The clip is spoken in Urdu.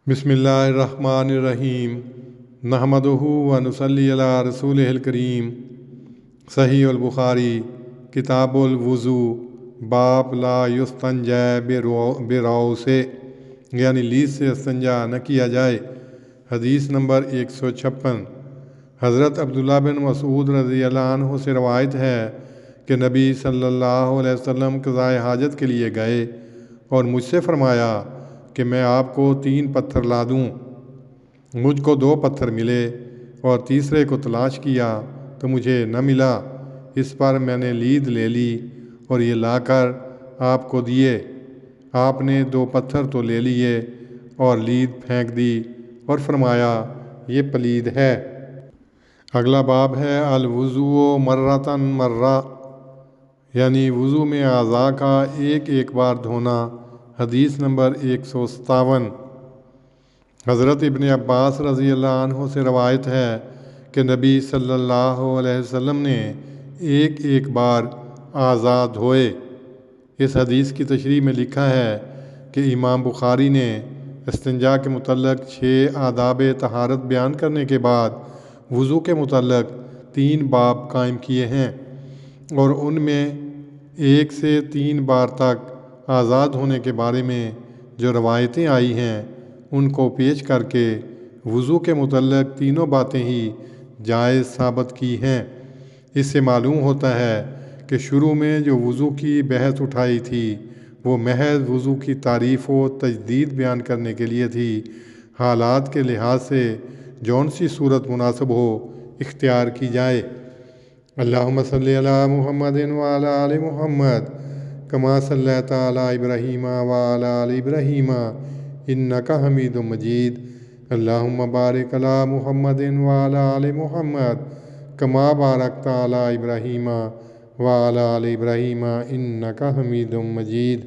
بسم اللہ الرحمن الرحیم نحمدہ و نصلی علی رسولہ الکریم۔ صحیح البخاری کتاب الوضو باب لا یستنجی برؤ سے، یعنی لیز سے استنجا نہ کیا جائے۔ حدیث نمبر 156۔ حضرت عبداللہ بن مسعود رضی اللہ عنہ سے روایت ہے کہ نبی صلی اللہ علیہ وسلم قضائے حاجت کے لیے گئے اور مجھ سے فرمایا کہ میں آپ کو 3 پتھر لا دوں۔ مجھ کو 2 پتھر ملے اور تیسرے کو تلاش کیا تو مجھے نہ ملا۔ اس پر میں نے لید لے لی اور یہ لا کر آپ کو دیے۔ آپ نے 2 پتھر تو لے لیے اور لید پھینک دی اور فرمایا یہ پلید ہے۔ اگلا باب ہے الوضوء مرتن مرہ، یعنی وضو میں اعضاء کا ایک بار دھونا۔ حدیث نمبر 157۔ حضرت ابن عباس رضی اللہ عنہ سے روایت ہے کہ نبی صلی اللہ علیہ وسلم نے ایک بار اعضاء دھوئے۔ اس حدیث کی تشریح میں لکھا ہے کہ امام بخاری نے استنجا کے متعلق 6 آداب طہارت بیان کرنے کے بعد وضو کے متعلق 3 باب قائم کیے ہیں، اور ان میں 1 سے 3 بار تک آزاد ہونے کے بارے میں جو روایتیں آئی ہیں ان کو پیش کر کے وضو کے متعلق تینوں باتیں ہی جائز ثابت کی ہیں۔ اس سے معلوم ہوتا ہے کہ شروع میں جو وضو کی بحث اٹھائی تھی وہ محض وضو کی تعریف و تجدید بیان کرنے کے لیے تھی۔ حالات کے لحاظ سے جون سی صورت مناسب ہو اختیار کی جائے۔ اللہم صلی علی محمد وعلی آل محمد کما صلیت علی ابراہیم وعلی آل ابراہیم انک حمید مجید۔ اللہم بارک علی محمد وعلی آل محمد کما بارکت علی ابراہیم وعلی آل ابراہیم انک حمید مجید۔